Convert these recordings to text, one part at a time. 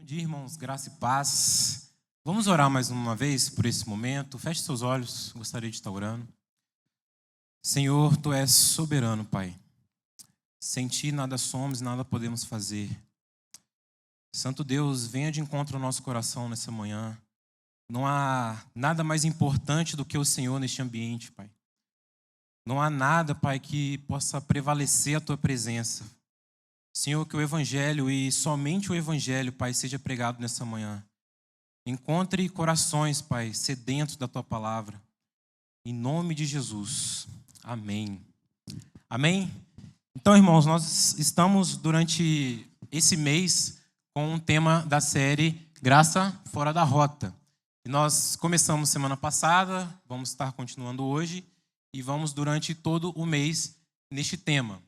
Bom dia, irmãos, graça e paz. Vamos orar mais uma vez por esse momento. Feche seus olhos, gostaria de estar orando. Senhor, Tu és soberano, Pai. Sem Ti nada somos, nada podemos fazer. Santo Deus, venha de encontro ao nosso coração nessa manhã. Não há nada mais importante do que o Senhor neste ambiente, Pai. Não há nada, Pai, que possa prevalecer a Tua presença. Senhor, que o Evangelho e somente o Evangelho, Pai, seja pregado nessa manhã. Encontre corações, Pai, sedentos da Tua palavra. Em nome de Jesus. Amém. Amém? Então, irmãos, nós estamos durante esse mês com um tema da série Graça Fora da Rota. E nós começamos semana passada, vamos estar continuando hoje e vamos durante todo o mês neste tema.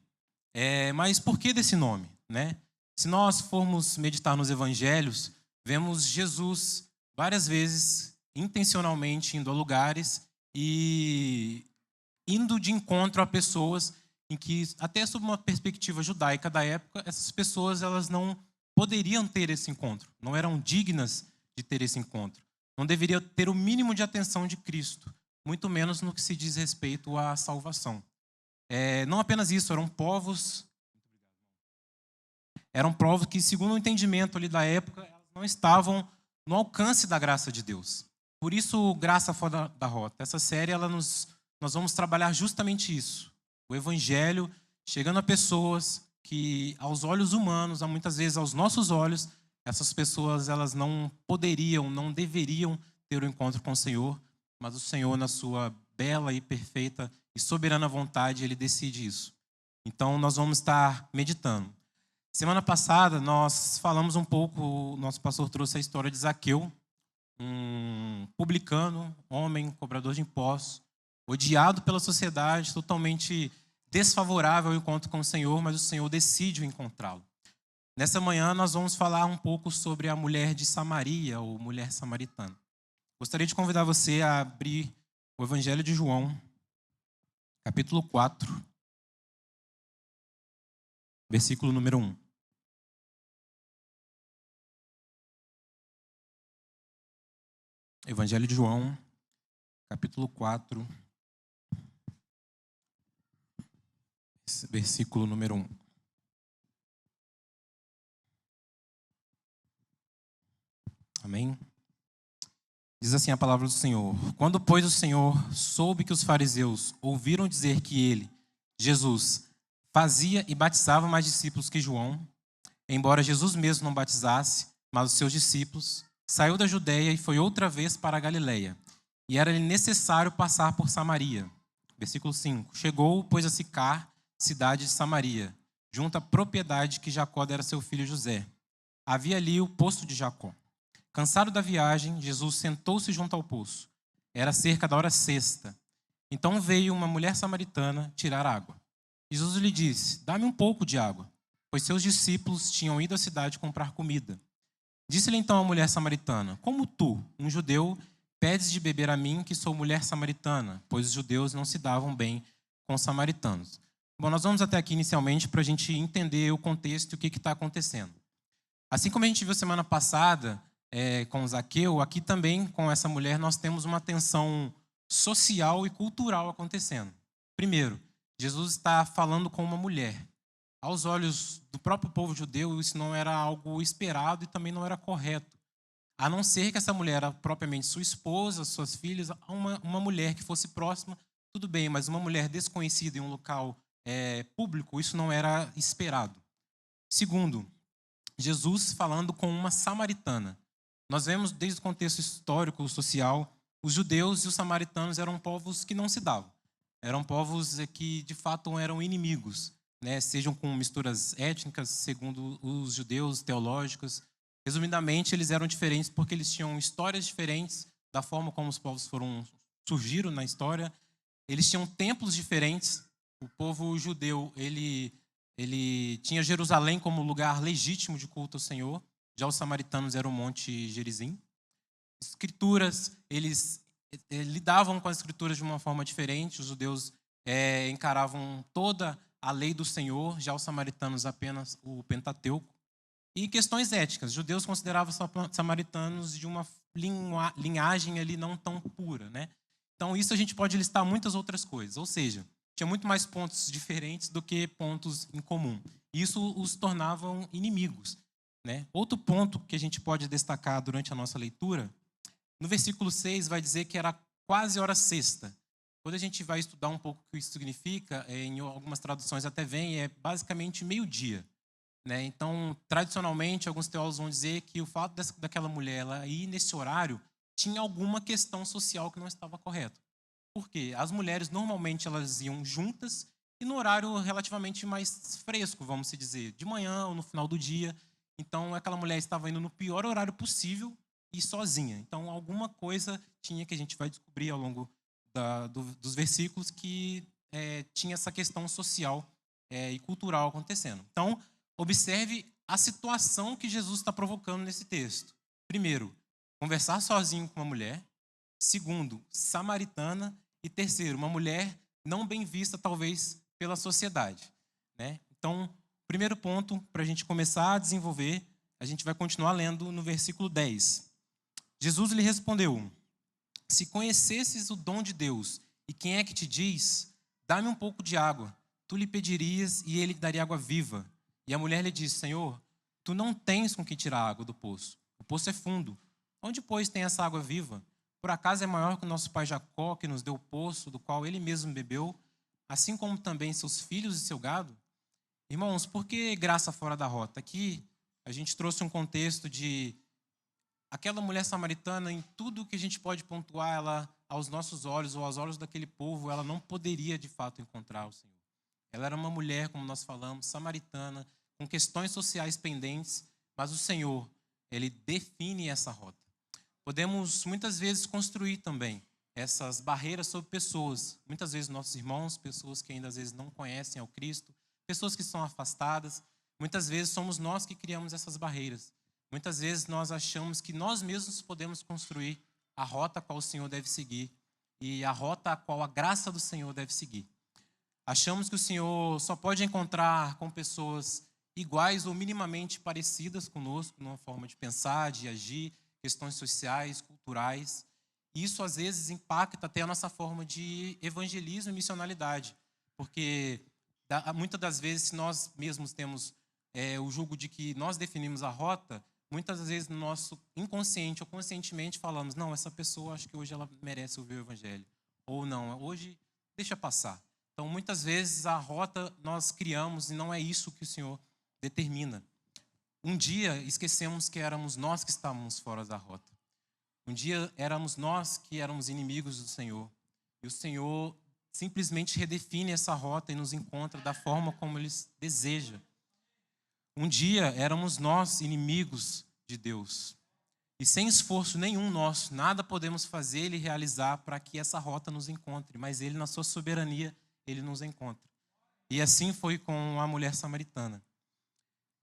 Mas por que desse nome, né? Se nós formos meditar nos evangelhos, vemos Jesus várias vezes, intencionalmente, indo a lugares e indo de encontro a pessoas em que, até sob uma perspectiva judaica da época, essas pessoas elas não poderiam ter esse encontro, não eram dignas de ter esse encontro, não deveriam ter o mínimo de atenção de Cristo, muito menos no que se diz respeito à salvação. Não apenas isso, eram povos que, segundo o entendimento ali da época, elas não estavam no alcance da graça de Deus. Por isso, Graça Fora da Rota. Essa série, nós vamos trabalhar justamente isso. O Evangelho chegando a pessoas que, aos olhos humanos, muitas vezes aos nossos olhos, essas pessoas elas não poderiam, não deveriam ter o encontro com o Senhor, mas o Senhor, na sua bela e perfeita e soberana vontade, Ele decide isso. Então, nós vamos estar meditando. Semana passada, nós falamos um pouco, o nosso pastor trouxe a história de Zaqueu, um publicano, homem, cobrador de impostos, odiado pela sociedade, totalmente desfavorável ao encontro com o Senhor, mas o Senhor decide encontrá-lo. Nessa manhã, nós vamos falar um pouco sobre a mulher de Samaria, ou mulher samaritana. Gostaria de convidar você a abrir o Evangelho de João, capítulo 4, versículo número 1. Evangelho de João, capítulo 4, versículo número 1. Amém? Diz assim a palavra do Senhor. Quando, pois, o Senhor soube que os fariseus ouviram dizer que ele, Jesus, fazia e batizava mais discípulos que João, embora Jesus mesmo não batizasse, mas os seus discípulos, saiu da Judeia e foi outra vez para a Galileia. E era-lhe necessário passar por Samaria. Versículo 5. Chegou, pois, a Sicar, cidade de Samaria, junto à propriedade que Jacó dera a seu filho José. Havia ali o poço de Jacó. Cansado da viagem, Jesus sentou-se junto ao poço. Era cerca da hora sexta. Então veio uma mulher samaritana tirar água. Jesus lhe disse: dá-me um pouco de água, pois seus discípulos tinham ido à cidade comprar comida. Disse-lhe então a mulher samaritana: como tu, um judeu, pedes de beber a mim, que sou mulher samaritana? Pois os judeus não se davam bem com os samaritanos. Bom, nós vamos até aqui inicialmente para a gente entender o contexto e o que está acontecendo. Assim como a gente viu semana passada com Zaqueu, aqui também com essa mulher nós temos uma tensão social e cultural acontecendo. Primeiro, Jesus está falando com uma mulher. Aos olhos do próprio povo judeu, isso não era algo esperado e também não era correto. A não ser que essa mulher era propriamente sua esposa, suas filhas, uma mulher que fosse próxima, tudo bem, mas uma mulher desconhecida em um local público, isso não era esperado. Segundo, Jesus falando com uma samaritana. Nós vemos desde o contexto histórico, social, os judeus e os samaritanos eram povos que não se davam. Eram povos que, de fato, eram inimigos, né? Sejam com misturas étnicas, segundo os judeus, teológicas. Resumidamente, eles eram diferentes porque eles tinham histórias diferentes da forma como os povos surgiram na história. Eles tinham templos diferentes. O povo judeu, ele tinha Jerusalém como lugar legítimo de culto ao Senhor. Já os samaritanos eram o Monte Gerizim. Escrituras, eles lidavam com as escrituras de uma forma diferente. Os judeus encaravam toda a lei do Senhor, já os samaritanos apenas o Pentateuco. E questões éticas. Judeus consideravam samaritanos de uma linhagem ali não tão pura, né? Então, isso a gente pode listar muitas outras coisas. Ou seja, tinha muito mais pontos diferentes do que pontos em comum. Isso os tornavam inimigos, né? Outro ponto que a gente pode destacar durante a nossa leitura, no versículo 6 vai dizer que era quase hora sexta. Quando a gente vai estudar um pouco o que isso significa, em algumas traduções até vem, é basicamente meio-dia. Né? Então, tradicionalmente, alguns teólogos vão dizer que o fato daquela mulher ela ir nesse horário tinha alguma questão social que não estava correta. Por quê? As mulheres, normalmente, elas iam juntas e no horário relativamente mais fresco, vamos dizer, de manhã ou no final do dia. Então, aquela mulher estava indo no pior horário possível e sozinha. Então, alguma coisa tinha que a gente vai descobrir ao longo dos versículos que tinha essa questão social e cultural acontecendo. Então, observe a situação que Jesus está provocando nesse texto. Primeiro, conversar sozinho com uma mulher. Segundo, samaritana. E terceiro, uma mulher não bem vista, talvez, pela sociedade. Né? Então, primeiro ponto, para a gente começar a desenvolver, a gente vai continuar lendo no versículo 10. Jesus lhe respondeu: se conhecesses o dom de Deus e quem é que te diz, dá-me um pouco de água. Tu lhe pedirias e ele te daria água viva. E a mulher lhe disse: Senhor, tu não tens com que tirar água do poço. O poço é fundo. Onde, pois, tem essa água viva? Por acaso é maior que o nosso pai Jacó, que nos deu o poço, do qual ele mesmo bebeu, assim como também seus filhos e seu gado? Irmãos, por que graça fora da rota? Aqui a gente trouxe um contexto de aquela mulher samaritana, em tudo que a gente pode pontuar ela aos nossos olhos ou aos olhos daquele povo, ela não poderia de fato encontrar o Senhor. Ela era uma mulher, como nós falamos, samaritana, com questões sociais pendentes, mas o Senhor, ele define essa rota. Podemos muitas vezes construir também essas barreiras sobre pessoas, muitas vezes nossos irmãos, pessoas que ainda às vezes não conhecem ao Cristo, pessoas que estão afastadas. Muitas vezes somos nós que criamos essas barreiras. Muitas vezes nós achamos que nós mesmos podemos construir a rota a qual o Senhor deve seguir e a rota a qual a graça do Senhor deve seguir. Achamos que o Senhor só pode encontrar com pessoas iguais ou minimamente parecidas conosco, numa forma de pensar, de agir, questões sociais, culturais. E isso, às vezes, impacta até a nossa forma de evangelismo e missionalidade. Porque, muitas das vezes, se nós mesmos temos o julgo de que nós definimos a rota, muitas vezes, no nosso inconsciente ou conscientemente, falamos: não, essa pessoa, acho que hoje ela merece ouvir o evangelho. Ou não, hoje, deixa passar. Então, muitas vezes, a rota nós criamos e não é isso que o Senhor determina. Um dia, esquecemos que éramos nós que estávamos fora da rota. Um dia, éramos nós que éramos inimigos do Senhor. E o Senhor simplesmente redefine essa rota e nos encontra da forma como Ele deseja. Um dia, éramos nós inimigos de Deus. E sem esforço nenhum nosso, nada podemos fazer e realizar para que essa rota nos encontre. Mas Ele, na sua soberania, Ele nos encontra. E assim foi com a mulher samaritana.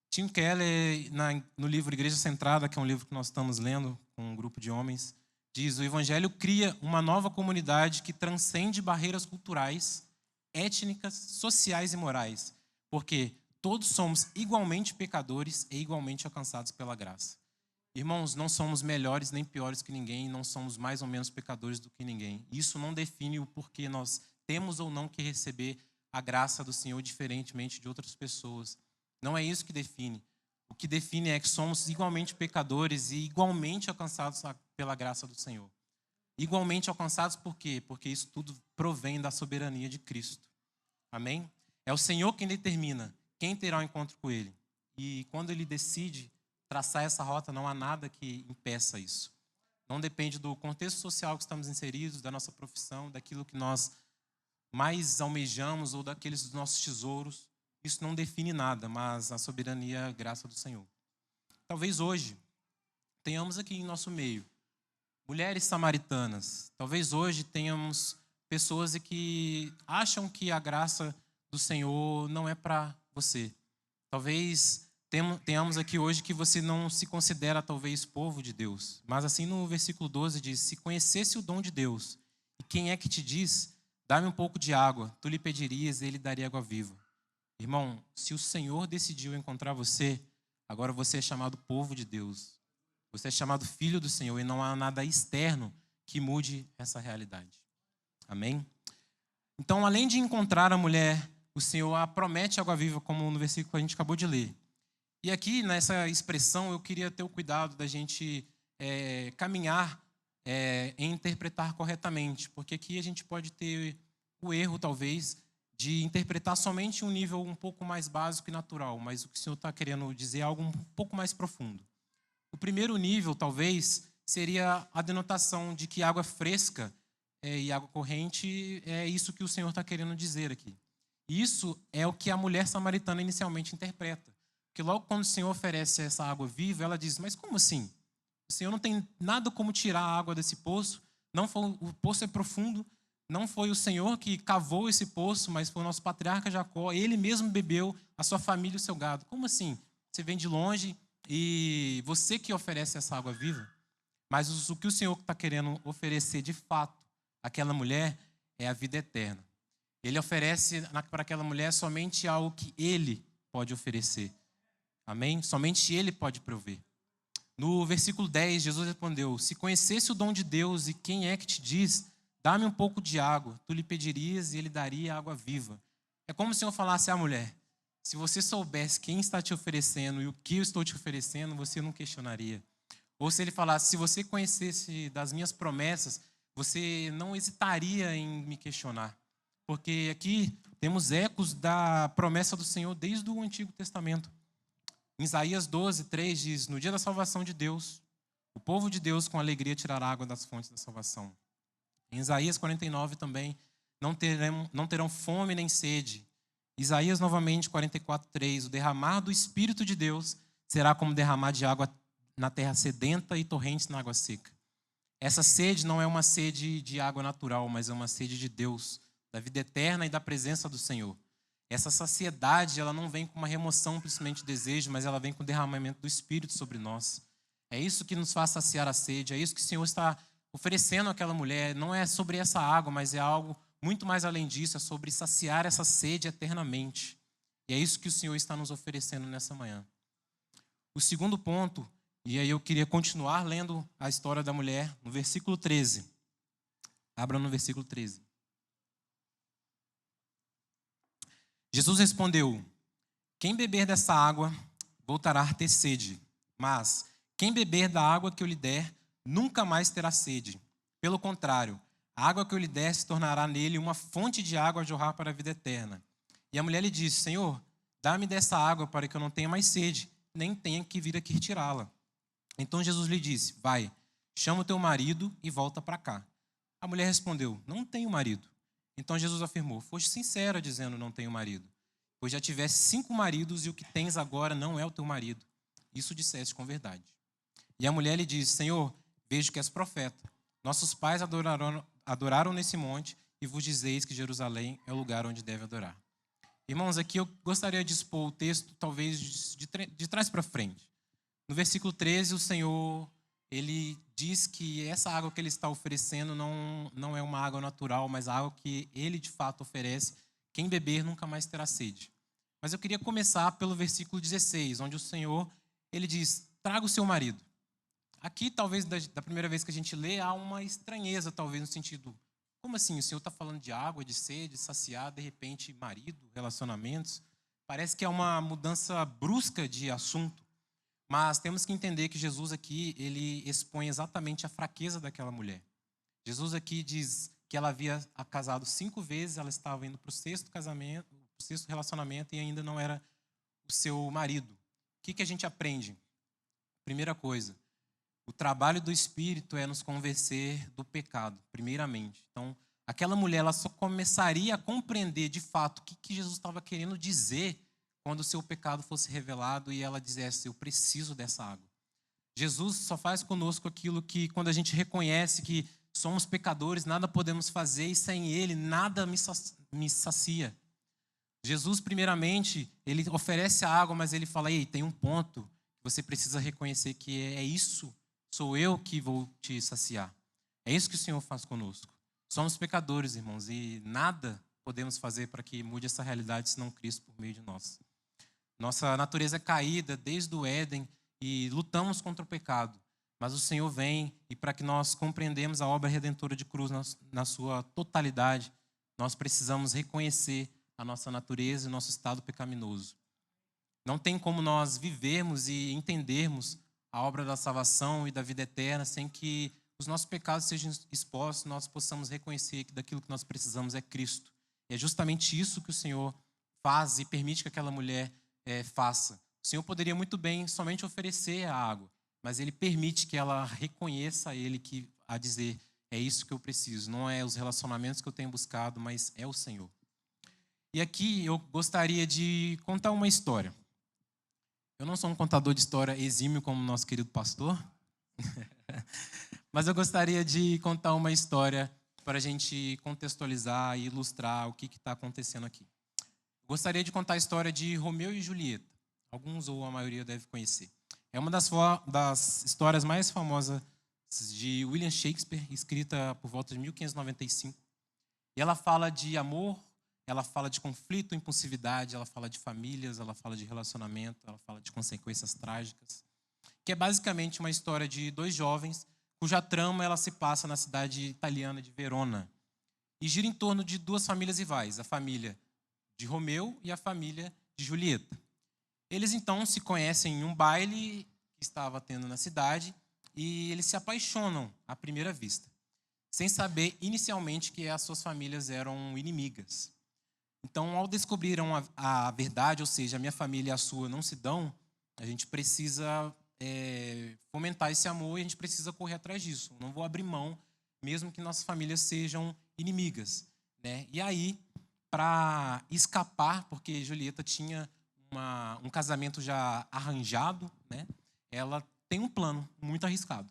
Tim Keller, no livro Igreja Centrada, que é um livro que nós estamos lendo com um grupo de homens, diz: o Evangelho cria uma nova comunidade que transcende barreiras culturais, étnicas, sociais e morais, porque todos somos igualmente pecadores e igualmente alcançados pela graça. Irmãos, não somos melhores nem piores que ninguém, não somos mais ou menos pecadores do que ninguém. Isso não define o porquê nós temos ou não que receber a graça do Senhor diferentemente de outras pessoas. Não é isso que define. O que define é que somos igualmente pecadores e igualmente alcançados pela graça do Senhor. Igualmente alcançados por quê? Porque isso tudo provém da soberania de Cristo. Amém? É o Senhor quem determina quem terá um encontro com Ele. E quando Ele decide traçar essa rota, não há nada que impeça isso. Não depende do contexto social que estamos inseridos, da nossa profissão, daquilo que nós mais almejamos ou daqueles dos nossos tesouros. Isso não define nada, mas a soberania e a graça do Senhor. Talvez hoje tenhamos aqui em nosso meio mulheres samaritanas. Talvez hoje tenhamos pessoas que acham que a graça do Senhor não é para você. Talvez tenhamos aqui hoje que você não se considera talvez povo de Deus. Mas assim no versículo 12 diz: se conhecesse o dom de Deus, e quem é que te diz, dá-me um pouco de água, tu lhe pedirias e ele daria água viva. Irmão, se o Senhor decidiu encontrar você, Agora você é chamado povo de Deus. Você é chamado filho do Senhor e não há nada externo que mude essa realidade. Amém? Então, além de encontrar a mulher, o Senhor a promete água viva, como no versículo que a gente acabou de ler. E aqui, nessa expressão, eu queria ter o cuidado da gente caminhar em interpretar corretamente, porque aqui a gente pode ter o erro, talvez, de interpretar somente um nível um pouco mais básico e natural, mas o que o Senhor está querendo dizer é algo um pouco mais profundo. O primeiro nível, talvez, seria a denotação de que água fresca e água corrente é isso que o Senhor está querendo dizer aqui. Isso é o que a mulher samaritana inicialmente interpreta. Porque logo quando o Senhor oferece essa água viva, ela diz, mas como assim? O Senhor não tem nada como tirar a água desse poço, o poço é profundo, não foi o Senhor que cavou esse poço, mas foi o nosso patriarca Jacó, ele mesmo bebeu, a sua família e o seu gado. Como assim? Você vem de longe e você que oferece essa água viva? Mas o que o Senhor está querendo oferecer de fato àquela mulher é a vida eterna. Ele oferece para aquela mulher somente algo que ele pode oferecer. Amém? Somente ele pode prover. No versículo 10, Jesus respondeu, se conhecesse o dom de Deus e quem é que te diz, dá-me um pouco de água, tu lhe pedirias e ele daria água viva. É como se o Senhor falasse à mulher, se você soubesse quem está te oferecendo e o que eu estou te oferecendo, você não questionaria. Ou se ele falasse, se você conhecesse das minhas promessas, você não hesitaria em me questionar. Porque aqui temos ecos da promessa do Senhor desde o Antigo Testamento. Em Isaías 12, 3 diz, no dia da salvação de Deus, o povo de Deus com alegria tirará água das fontes da salvação. Em Isaías 49 também, não terão fome nem sede. Isaías novamente 44, 3, o derramar do Espírito de Deus será como derramar de água na terra sedenta e torrentes na água seca. Essa sede não é uma sede de água natural, mas é uma sede de Deus, da vida eterna e da presença do Senhor. Essa saciedade, ela não vem com uma remoção simplesmente de desejo, mas ela vem com o derramamento do Espírito sobre nós. É isso que nos faz saciar a sede, é isso que o Senhor está oferecendo àquela mulher. Não é sobre essa água, mas é algo muito mais além disso, é sobre saciar essa sede eternamente. E é isso que o Senhor está nos oferecendo nessa manhã. O segundo ponto, e aí eu queria continuar lendo a história da mulher, no versículo 13. Abra no versículo 13. Jesus respondeu, quem beber dessa água voltará a ter sede, mas quem beber da água que eu lhe der, nunca mais terá sede. Pelo contrário, a água que eu lhe der se tornará nele uma fonte de água a jorrar para a vida eterna. E a mulher lhe disse, Senhor, dá-me dessa água para que eu não tenha mais sede, nem tenha que vir aqui retirá-la. Então Jesus lhe disse, vai, chama o teu marido e volta para cá. A mulher respondeu, não tenho marido. Então Jesus afirmou, foste sincera dizendo, não tenho marido. Pois já tivesse 5 maridos e o que tens agora não é o teu marido. Isso disseste com verdade. E a mulher lhe disse, Senhor, vejo que és profeta. Nossos pais adoraram nesse monte e vos dizeis que Jerusalém é o lugar onde deve adorar. Irmãos, aqui eu gostaria de expor o texto talvez de trás para frente. No versículo 13, o Senhor, ele diz que essa água que ele está oferecendo não é uma água natural, mas a água que ele de fato oferece. Quem beber nunca mais terá sede. Mas eu queria começar pelo versículo 16, onde o Senhor, ele diz, traga o seu marido. Aqui, talvez, da primeira vez que a gente lê, há uma estranheza, talvez, no sentido, como assim? O Senhor está falando de água, de sede, saciar, de repente, marido, relacionamentos. Parece que é uma mudança brusca de assunto. Mas temos que entender que Jesus aqui, ele expõe exatamente a fraqueza daquela mulher. Jesus aqui diz que ela havia casado 5 vezes, ela estava indo para o 6º casamento, o 6º relacionamento e ainda não era o seu marido. O que a gente aprende? Primeira coisa, o trabalho do Espírito é nos convencer do pecado, primeiramente. Então, aquela mulher ela só começaria a compreender de fato o que Jesus estava querendo dizer quando o seu pecado fosse revelado e ela dissesse, eu preciso dessa água. Jesus só faz conosco aquilo que, quando a gente reconhece que somos pecadores, nada podemos fazer e sem Ele nada me sacia. Jesus, primeiramente, Ele oferece a água, mas Ele fala, ei, tem um ponto, você precisa reconhecer que é isso, sou eu que vou te saciar. É isso que o Senhor faz conosco. Somos pecadores, irmãos, e nada podemos fazer para que mude essa realidade, senão Cristo por meio de nós. Nossa natureza é caída desde o Éden e lutamos contra o pecado. Mas o Senhor vem e para que nós compreendamos a obra redentora de cruz na sua totalidade, nós precisamos reconhecer a nossa natureza e o nosso estado pecaminoso. Não tem como nós vivermos e entendermos a obra da salvação e da vida eterna sem que os nossos pecados sejam expostos, nós possamos reconhecer que daquilo que nós precisamos é Cristo. E é justamente isso que o Senhor faz e permite que aquela mulher faça. O Senhor poderia muito bem somente oferecer a água, mas Ele permite que ela reconheça a Ele a dizer, é isso que eu preciso. Não é os relacionamentos que eu tenho buscado, mas é o Senhor. E aqui eu gostaria de contar uma história. Eu não sou um contador de história exímio como o nosso querido pastor, mas eu gostaria de contar uma história para a gente contextualizar e ilustrar o que está acontecendo aqui. Eu gostaria de contar a história de Romeu e Julieta. Alguns ou a maioria deve conhecer. É uma das histórias mais famosas de William Shakespeare, escrita por volta de 1595. E ela fala de amor, ela fala de conflito, impulsividade, ela fala de famílias, ela fala de relacionamento, ela fala de consequências trágicas. Que é basicamente uma história de dois jovens cuja trama ela se passa na cidade italiana de Verona. E gira em torno de duas famílias rivais, a família de Romeu e a família de Julieta. Eles então se conhecem em um baile que estava tendo na cidade e eles se apaixonam à primeira vista, sem saber inicialmente que as suas famílias eram inimigas. Então, ao descobrirem a verdade, ou seja, a minha família e a sua não se dão, a gente precisa fomentar esse amor e a gente precisa correr atrás disso. Não vou abrir mão, mesmo que nossas famílias sejam inimigas, né? E aí, para escapar, porque Julieta tinha um casamento já arranjado, né? Ela tem um plano muito arriscado.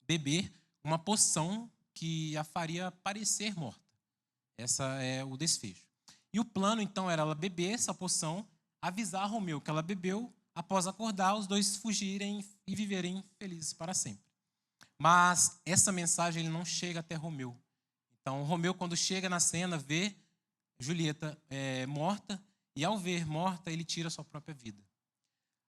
Beber uma poção que a faria parecer morta. Essa é o desfecho. E o plano, então, era ela beber essa poção, avisar Romeu que ela bebeu, após acordar, os dois fugirem e viverem felizes para sempre. Mas essa mensagem ele não chega até Romeu. Então, Romeu, quando chega na cena, vê Julieta morta, e ao ver morta, ele tira a sua própria vida.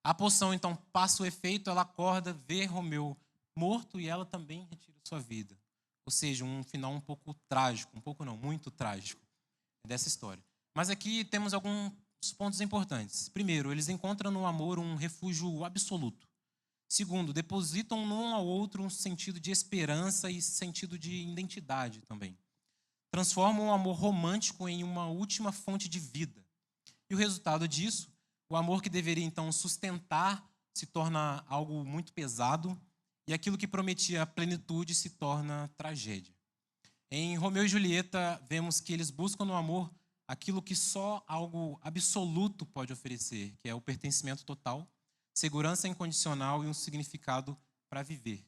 A poção, então, passa o efeito, ela acorda, vê Romeu morto, e ela também retira a sua vida. Ou seja, um final um pouco trágico, um pouco não, muito trágico dessa história. Mas aqui temos alguns pontos importantes. Primeiro, eles encontram no amor um refúgio absoluto. Segundo, depositam num ao outro um sentido de esperança e sentido de identidade também. Transformam o amor romântico em uma última fonte de vida. E o resultado disso, o amor que deveria então sustentar se torna algo muito pesado e aquilo que prometia plenitude se torna tragédia. Em Romeu e Julieta, vemos que eles buscam no amor aquilo que só algo absoluto pode oferecer, que é o pertencimento total, segurança incondicional e um significado para viver.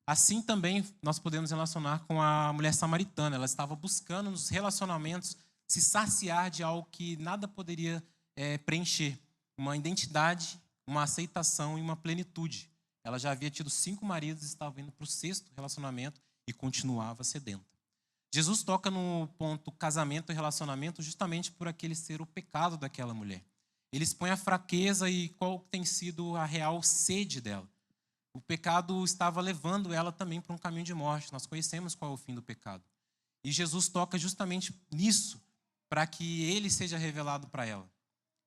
Assim também nós podemos relacionar com a mulher samaritana. Ela estava buscando nos relacionamentos se saciar de algo que nada poderia preencher. Uma identidade, uma aceitação e uma plenitude. Ela já havia tido 5 maridos, estava indo para o 6º relacionamento e continuava sedenta. Jesus toca no ponto casamento e relacionamento justamente por aquele ser o pecado daquela mulher. Ele expõe a fraqueza e qual tem sido a real sede dela. O pecado estava levando ela também para um caminho de morte. Nós conhecemos qual é o fim do pecado. E Jesus toca justamente nisso, para que ele seja revelado para ela.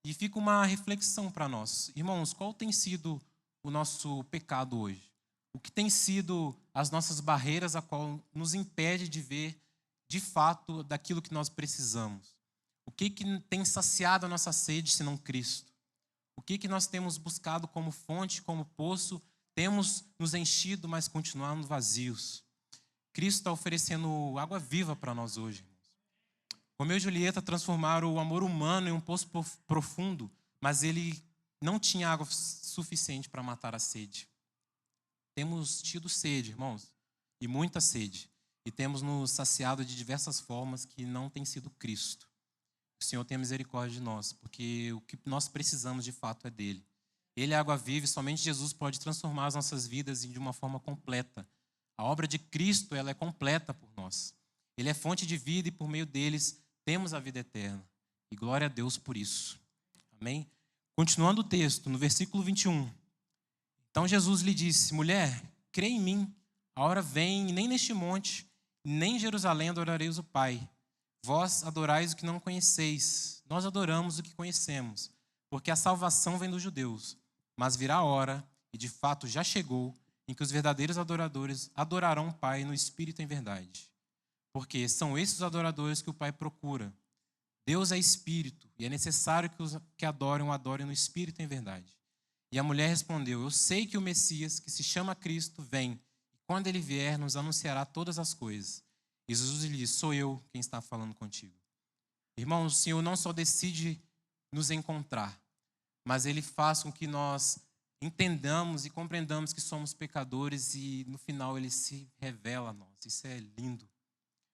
E fica uma reflexão para nós. Irmãos, qual tem sido o nosso pecado hoje? O que tem sido as nossas barreiras a qual nos impede de ver de fato daquilo que nós precisamos? O que tem saciado a nossa sede senão Cristo? O que nós temos buscado como fonte, como poço, temos nos enchido, mas continuamos vazios? Cristo está oferecendo água viva para nós hoje, irmãos. Romeu e Julieta transformaram o amor humano em um poço profundo, mas ele não tinha água suficiente para matar a sede. Temos tido sede, irmãos, e muita sede. E temos nos saciado de diversas formas que não tem sido Cristo. O Senhor tenha misericórdia de nós, porque o que nós precisamos de fato é dele. Ele é água viva e somente Jesus pode transformar as nossas vidas de uma forma completa. A obra de Cristo, ela é completa por nós. Ele é fonte de vida e por meio deles temos a vida eterna. E glória a Deus por isso. Amém? Continuando o texto, no versículo 21. Então Jesus lhe disse: mulher, crê em mim, a hora vem, e nem neste monte, nem em Jerusalém adorareis o Pai. Vós adorais o que não conheceis, nós adoramos o que conhecemos, porque a salvação vem dos judeus. Mas virá a hora, e de fato já chegou, em que os verdadeiros adoradores adorarão o Pai no Espírito e em verdade. Porque são esses os adoradores que o Pai procura. Deus é Espírito, e é necessário que os que adoram o adorem no Espírito e em verdade. E a mulher respondeu: eu sei que o Messias, que se chama Cristo, vem, e quando ele vier, nos anunciará todas as coisas. E Jesus lhe disse: sou eu quem está falando contigo. Irmãos, o Senhor não só decide nos encontrar, mas Ele faz com que nós entendamos e compreendamos que somos pecadores e no final Ele se revela a nós. Isso é lindo.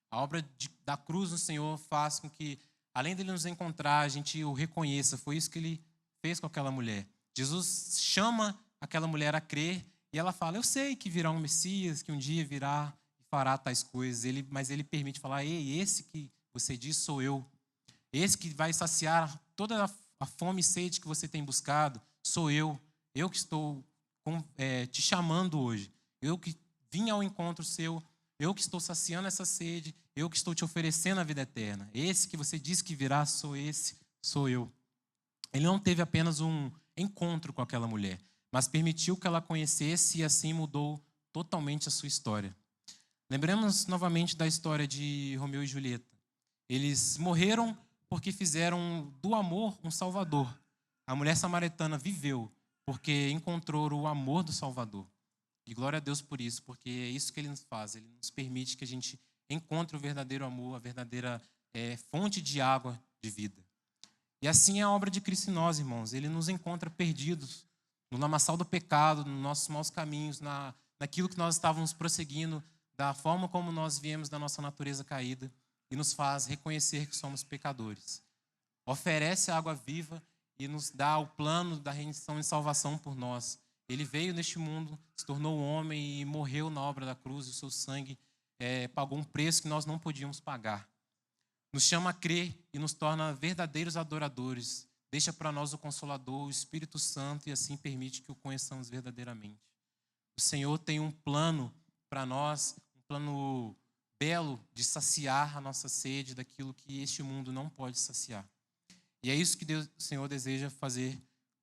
A obra da cruz no Senhor faz com que, além dele nos encontrar, a gente o reconheça. Foi isso que Ele fez com aquela mulher. Jesus chama aquela mulher a crer e ela fala: eu sei que virá um Messias, que um dia virá e fará tais coisas. Mas Ele permite falar: ei, esse que você diz sou eu. Esse que vai saciar toda a fome e sede que você tem buscado, sou eu. Eu que estou te chamando hoje. Eu que vim ao encontro seu. Eu que estou saciando essa sede. Eu que estou te oferecendo a vida eterna. Esse que você diz que virá, sou eu. Ele não teve apenas um encontro com aquela mulher, mas permitiu que ela conhecesse e assim mudou totalmente a sua história. Lembremos novamente da história de Romeu e Julieta. Eles morreram porque fizeram do amor um salvador. A mulher samaritana viveu porque encontrou o amor do Salvador. E glória a Deus por isso, porque é isso que Ele nos faz. Ele nos permite que a gente encontre o verdadeiro amor, a verdadeira fonte de água de vida. E assim é a obra de Cristo em nós, irmãos. Ele nos encontra perdidos no lamaçal do pecado, nos nossos maus caminhos, naquilo que nós estávamos prosseguindo, da forma como nós viemos da nossa natureza caída, e nos faz reconhecer que somos pecadores. Oferece a água viva e nos dá o plano da redenção e salvação por nós. Ele veio neste mundo, se tornou homem e morreu na obra da cruz, e o seu sangue pagou um preço que nós não podíamos pagar. Nos chama a crer e nos torna verdadeiros adoradores. Deixa para nós o Consolador, o Espírito Santo, e assim permite que o conheçamos verdadeiramente. O Senhor tem um plano para nós, um plano belo de saciar a nossa sede daquilo que este mundo não pode saciar. E é isso que o Senhor deseja fazer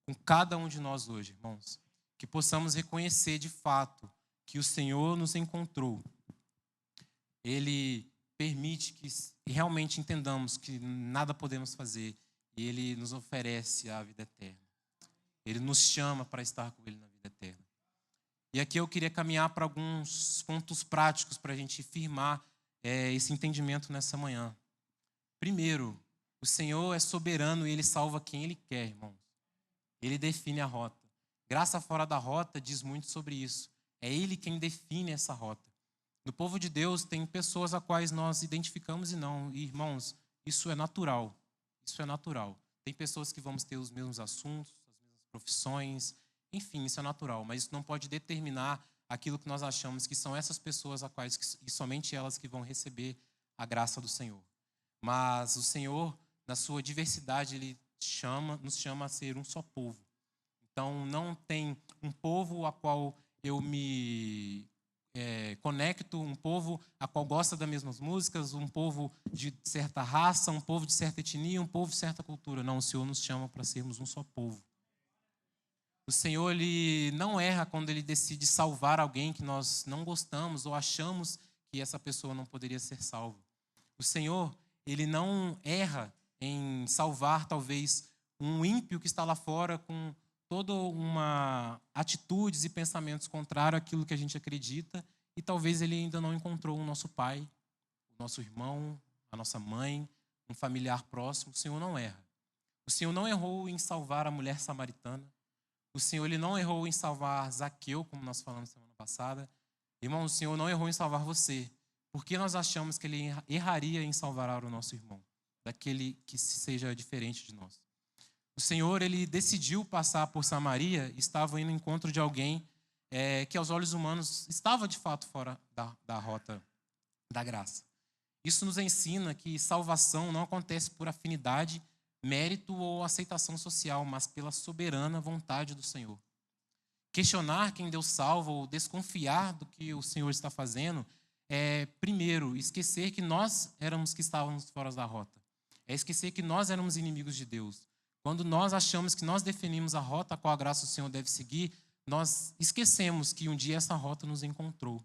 com cada um de nós hoje, irmãos. Que possamos reconhecer de fato que o Senhor nos encontrou. Ele permite que realmente entendamos que nada podemos fazer e Ele nos oferece a vida eterna. Ele nos chama para estar com Ele na vida eterna. E aqui eu queria caminhar para alguns pontos práticos para a gente firmar esse entendimento nessa manhã. Primeiro, o Senhor é soberano e Ele salva quem Ele quer, irmãos. Ele define a rota. Graça fora da rota diz muito sobre isso. É Ele quem define essa rota. No povo de Deus tem pessoas a quais nós identificamos e não. E, irmãos, isso é natural. Isso é natural. Tem pessoas que vamos ter os mesmos assuntos, as mesmas profissões. Enfim, isso é natural. Mas isso não pode determinar aquilo que nós achamos que são essas pessoas a quais e somente elas que vão receber a graça do Senhor. Mas o Senhor, na sua diversidade, Ele nos chama a ser um só povo. Então, não tem um povo a qual eu me conecto, um povo a qual gosta das mesmas músicas, um povo de certa raça, um povo de certa etnia, um povo de certa cultura. Não, o Senhor nos chama para sermos um só povo. O Senhor, Ele não erra quando Ele decide salvar alguém que nós não gostamos ou achamos que essa pessoa não poderia ser salva. O Senhor, Ele não erra em salvar, talvez, um ímpio que está lá fora com toda uma atitudes e pensamentos contrários àquilo que a gente acredita, e talvez ele ainda não encontrou o nosso pai, o nosso irmão, a nossa mãe, um familiar próximo. O Senhor não erra. O Senhor não errou em salvar a mulher samaritana. O Senhor, Ele não errou em salvar Zaqueu, como nós falamos semana passada. Irmão, o Senhor não errou em salvar você. Por que nós achamos que Ele erraria em salvar o nosso irmão, daquele que seja diferente de nós? O Senhor, Ele decidiu passar por Samaria, estava indo ao encontro de alguém que aos olhos humanos estava de fato fora da rota da graça. Isso nos ensina que salvação não acontece por afinidade, mérito ou aceitação social, mas pela soberana vontade do Senhor. Questionar quem Deus salva ou desconfiar do que o Senhor está fazendo é, primeiro, esquecer que nós éramos que estávamos fora da rota. É esquecer que nós éramos inimigos de Deus. Quando nós achamos que nós definimos a rota a qual a graça do Senhor deve seguir, nós esquecemos que um dia essa rota nos encontrou.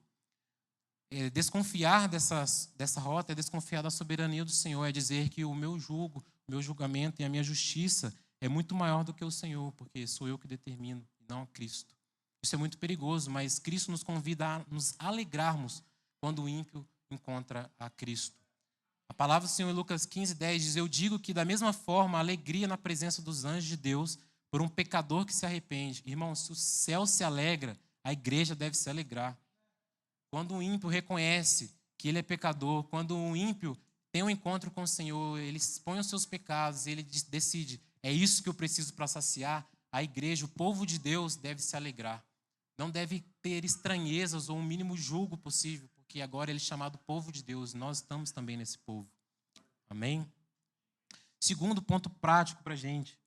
Desconfiar dessa rota é desconfiar da soberania do Senhor, é dizer que o meu julgo, o meu julgamento e a minha justiça é muito maior do que o Senhor, porque sou eu que determino, não Cristo. Isso é muito perigoso, mas Cristo nos convida a nos alegrarmos quando o ímpio encontra a Cristo. A palavra do Senhor em Lucas 15:10 diz: eu digo que da mesma forma a alegria na presença dos anjos de Deus por um pecador que se arrepende. Irmãos, se o céu se alegra, a igreja deve se alegrar. Quando um ímpio reconhece que ele é pecador, quando um ímpio tem um encontro com o Senhor, ele expõe os seus pecados, ele decide, é isso que eu preciso para saciar, a igreja, o povo de Deus deve se alegrar. Não deve ter estranhezas ou um mínimo julgo possível, porque agora ele é chamado povo de Deus, nós estamos também nesse povo. Amém? Segundo ponto prático para a gente,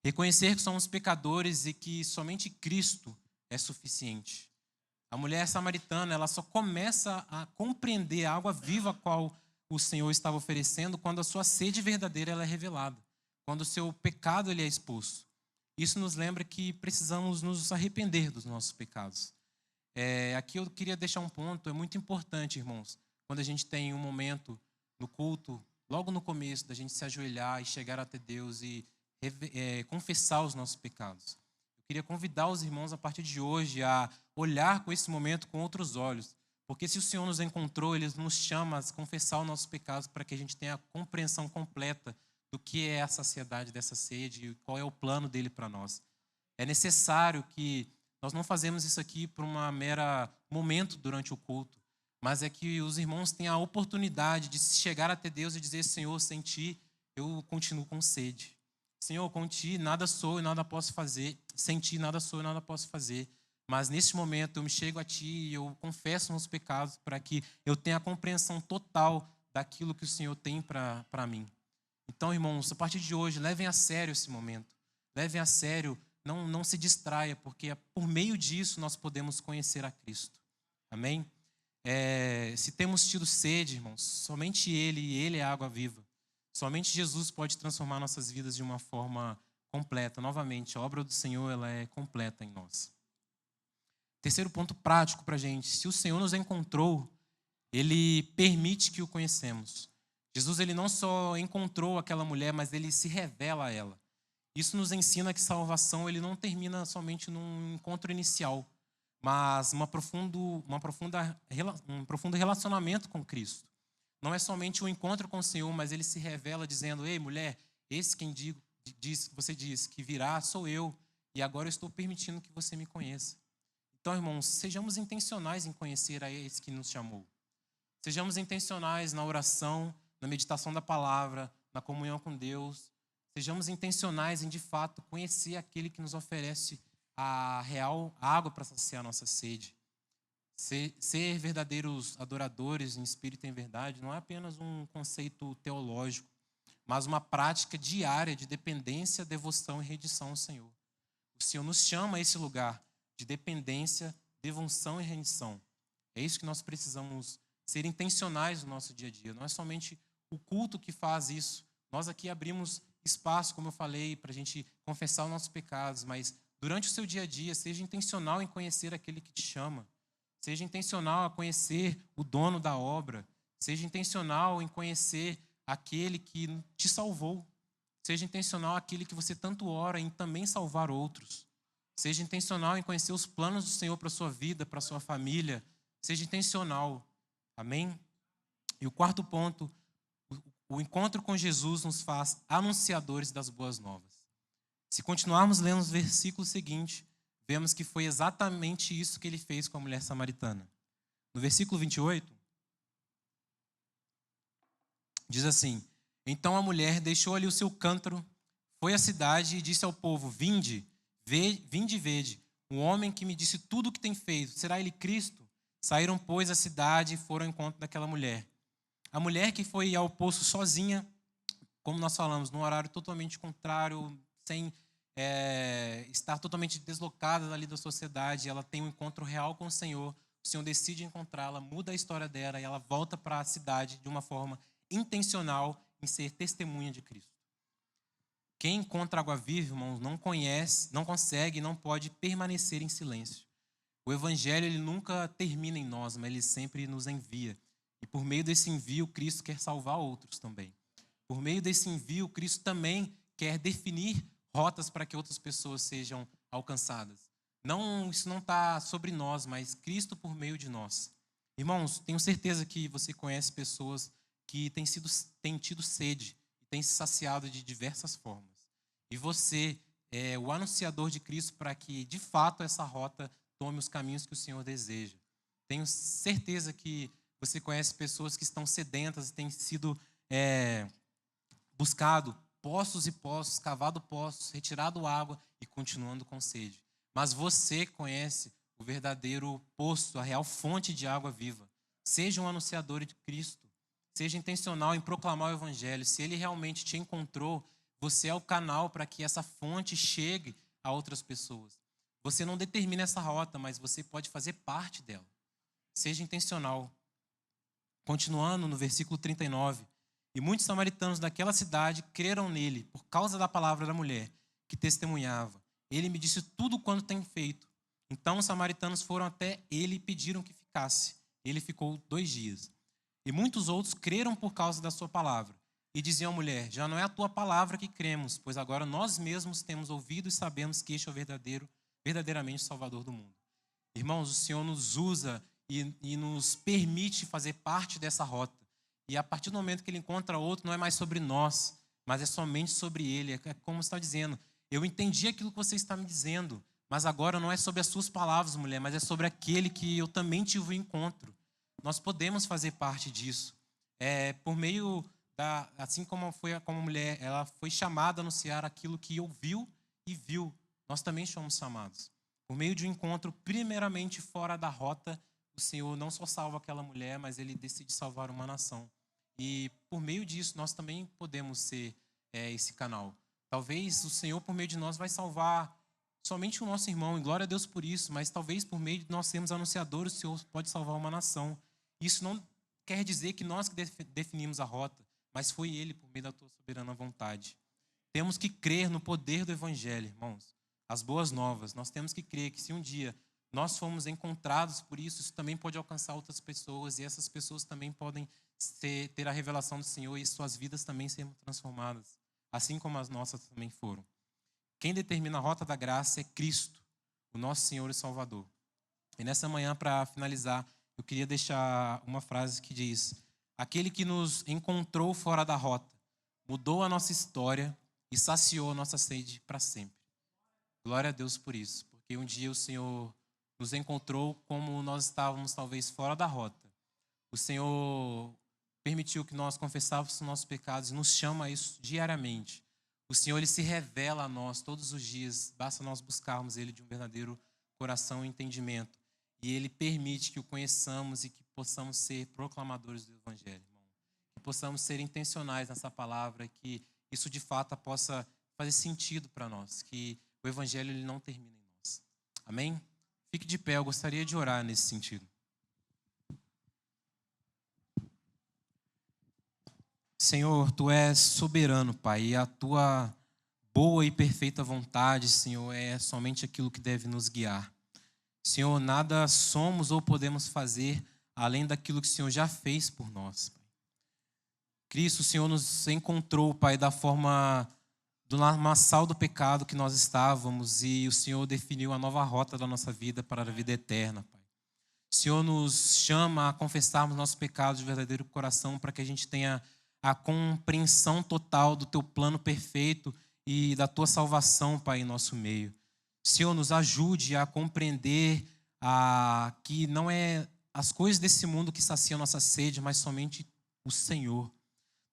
reconhecer que somos pecadores e que somente Cristo é suficiente. A mulher samaritana, ela só começa a compreender a água viva a qual o Senhor estava oferecendo quando a sua sede verdadeira ela é revelada, quando o seu pecado ele é exposto. Isso nos lembra que precisamos nos arrepender dos nossos pecados. Aqui eu queria deixar um ponto, é muito importante, irmãos, quando a gente tem um momento no culto, logo no começo, da gente se ajoelhar e chegar até Deus e confessar os nossos pecados. Eu queria convidar os irmãos a partir de hoje a olhar com esse momento com outros olhos, porque se o Senhor nos encontrou, Ele nos chama a confessar os nossos pecados para que a gente tenha a compreensão completa do que é a saciedade dessa sede e qual é o plano dele para nós. É necessário que nós não fazemos isso aqui por uma mera momento durante o culto, mas é que os irmãos tenham a oportunidade de chegar até Deus e dizer: Senhor, sem Ti eu continuo com sede. Senhor, com Ti nada sou e nada posso fazer. Sem Ti nada sou e nada posso fazer. Mas neste momento eu me chego a Ti e eu confesso meus pecados para que eu tenha a compreensão total daquilo que o Senhor tem para mim. Então, irmãos, a partir de hoje, levem a sério esse momento. Levem a sério, não se distraia, porque por meio disso nós podemos conhecer a Cristo. Amém? Se temos tido sede, irmãos, somente Ele, e Ele é a água viva. Somente Jesus pode transformar nossas vidas de uma forma completa. Novamente, a obra do Senhor ela é completa em nós. Terceiro ponto prático para a gente. Se o Senhor nos encontrou, Ele permite que o conhecemos. Jesus ele não só encontrou aquela mulher, mas Ele se revela a ela. Isso nos ensina que salvação ele não termina somente num encontro inicial, mas um profundo relacionamento com Cristo. Não é somente um encontro com o Senhor, mas Ele se revela dizendo: ei, mulher, esse quem você diz que virá sou eu, e agora eu estou permitindo que você me conheça. Então, irmãos, sejamos intencionais em conhecer a esse que nos chamou. Sejamos intencionais na oração, na meditação da palavra, na comunhão com Deus. Sejamos intencionais em, de fato, conhecer aquele que nos oferece a real água para saciar a nossa sede. Ser verdadeiros adoradores em espírito e em verdade não é apenas um conceito teológico, mas uma prática diária de dependência, devoção e rendição ao Senhor. O Senhor nos chama a esse lugar de dependência, devoção e rendição. É isso que nós precisamos ser intencionais no nosso dia a dia. Não é somente o culto que faz isso. Nós aqui abrimos espaço, como eu falei, para a gente confessar os nossos pecados, mas durante o seu dia a dia, seja intencional em conhecer aquele que te chama. Seja intencional a conhecer o dono da obra. Seja intencional em conhecer aquele que te salvou. Seja intencional aquele que você tanto ora em também salvar outros. Seja intencional em conhecer os planos do Senhor para a sua vida, para a sua família. Seja intencional. Amém? E o quarto ponto, o encontro com Jesus nos faz anunciadores das boas novas. Se continuarmos lendo os versículos seguintes, vemos que foi exatamente isso que ele fez com a mulher samaritana. No versículo 28, diz assim: então a mulher deixou ali o seu cântaro, foi à cidade e disse ao povo: vinde e vede, um homem que me disse tudo o que tem feito, será ele Cristo? Saíram, pois, da cidade e foram ao encontro daquela mulher. A mulher que foi ao poço sozinha, como nós falamos, num horário totalmente contrário, sem estar totalmente deslocada ali da sociedade, ela tem um encontro real com o Senhor decide encontrá-la, muda a história dela e ela volta para a cidade de uma forma intencional em ser testemunha de Cristo. Quem encontra água viva, irmãos, não conhece, não consegue, não pode permanecer em silêncio. O evangelho ele nunca termina em nós, mas ele sempre nos envia. E por meio desse envio, Cristo quer salvar outros também. Por meio desse envio, Cristo também quer definir rotas para que outras pessoas sejam alcançadas. Não, isso não está sobre nós, mas Cristo por meio de nós. Irmãos, tenho certeza que você conhece pessoas que têm tido sede e têm se saciado de diversas formas. E você é o anunciador de Cristo para que, de fato, essa rota tome os caminhos que o Senhor deseja. Tenho certeza que você conhece pessoas que estão sedentas e têm sido buscado poços e poços, cavado poços, retirado água e continuando com sede. Mas você conhece o verdadeiro poço, a real fonte de água viva. Seja um anunciador de Cristo. Seja intencional em proclamar o evangelho. Se ele realmente te encontrou, você é o canal para que essa fonte chegue a outras pessoas. Você não determina essa rota, mas você pode fazer parte dela. Seja intencional. Continuando no versículo 39. E muitos samaritanos daquela cidade creram nele por causa da palavra da mulher que testemunhava. Ele me disse tudo quanto tem feito. Então os samaritanos foram até ele e pediram que ficasse. Ele ficou 2 dias. E muitos outros creram por causa da sua palavra. E diziam à mulher, já não é a tua palavra que cremos, pois agora nós mesmos temos ouvido e sabemos que este é o verdadeiramente o Salvador do mundo. Irmãos, o Senhor nos usa e nos permite fazer parte dessa rota. E a partir do momento que ele encontra outro, não é mais sobre nós, mas é somente sobre ele. É como está dizendo, eu entendi aquilo que você está me dizendo, mas agora não é sobre as suas palavras, mulher, mas é sobre aquele que eu também tive o encontro. Nós podemos fazer parte disso. Por meio assim como a mulher, ela foi chamada a anunciar aquilo que ouviu e viu. Nós também somos chamados. Por meio de um encontro, primeiramente fora da rota, o Senhor não só salva aquela mulher, mas ele decide salvar uma nação. E por meio disso, nós também podemos ser esse canal. Talvez o Senhor, por meio de nós, vai salvar somente o nosso irmão, e glória a Deus por isso, mas talvez por meio de nós sermos anunciadores, o Senhor pode salvar uma nação. Isso não quer dizer que nós que definimos a rota, mas foi Ele por meio da tua soberana vontade. Temos que crer no poder do Evangelho, irmãos. As boas novas. Nós temos que crer que se um dia nós fomos encontrados por isso, isso também pode alcançar outras pessoas, e essas pessoas também podem ter a revelação do Senhor e suas vidas também serem transformadas, assim como as nossas também foram. Quem determina a rota da graça é Cristo, o nosso Senhor e Salvador. E nessa manhã, para finalizar, eu queria deixar uma frase que diz: aquele que nos encontrou fora da rota, mudou a nossa história e saciou a nossa sede para sempre. Glória a Deus por isso, porque um dia o Senhor nos encontrou como nós estávamos talvez fora da rota. O Senhor permitiu que nós confessássemos nossos pecados e nos chama a isso diariamente. O Senhor ele se revela a nós todos os dias, basta nós buscarmos Ele de um verdadeiro coração e entendimento. E Ele permite que o conheçamos e que possamos ser proclamadores do Evangelho, irmão. Que possamos ser intencionais nessa palavra, que isso de fato possa fazer sentido para nós, que o Evangelho ele não termina em nós. Amém? Fique de pé, eu gostaria de orar nesse sentido. Senhor, Tu és soberano, Pai, e a Tua boa e perfeita vontade, Senhor, é somente aquilo que deve nos guiar. Senhor, nada somos ou podemos fazer além daquilo que o Senhor já fez por nós, Pai. Cristo, o Senhor nos encontrou, Pai, da forma do lamaçal do pecado que nós estávamos, e o Senhor definiu a nova rota da nossa vida para a vida eterna, Pai. O Senhor nos chama a confessarmos nossos pecados de verdadeiro coração para que a gente tenha a compreensão total do Teu plano perfeito e da Tua salvação, Pai, em nosso meio. Senhor, nos ajude a compreender que não é as coisas desse mundo que saciam nossa sede, mas somente o Senhor.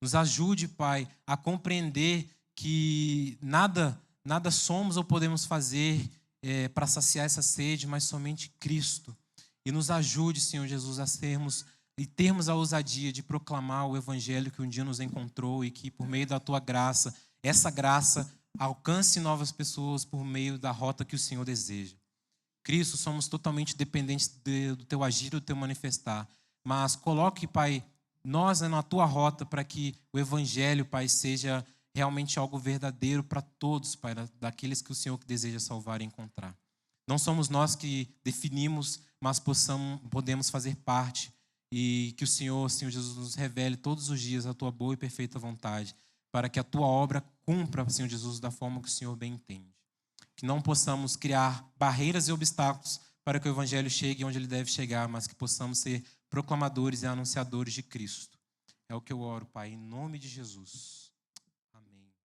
Nos ajude, Pai, a compreender que nada somos ou podemos fazer para saciar essa sede, mas somente Cristo. E nos ajude, Senhor Jesus, a sermos e termos a ousadia de proclamar o evangelho que um dia nos encontrou e que, por meio da tua graça, essa graça alcance novas pessoas por meio da rota que o Senhor deseja. Cristo, somos totalmente dependentes do teu agir, do teu manifestar. Mas coloque, Pai, nós na tua rota para que o evangelho, Pai, seja realmente algo verdadeiro para todos, Pai, daqueles que o Senhor deseja salvar e encontrar. Não somos nós que definimos, mas podemos fazer parte e que o Senhor Jesus, nos revele todos os dias a tua boa e perfeita vontade, para que a tua obra cumpra, Senhor Jesus, da forma que o Senhor bem entende. Que não possamos criar barreiras e obstáculos para que o evangelho chegue onde ele deve chegar, mas que possamos ser proclamadores e anunciadores de Cristo. É o que eu oro, Pai, em nome de Jesus.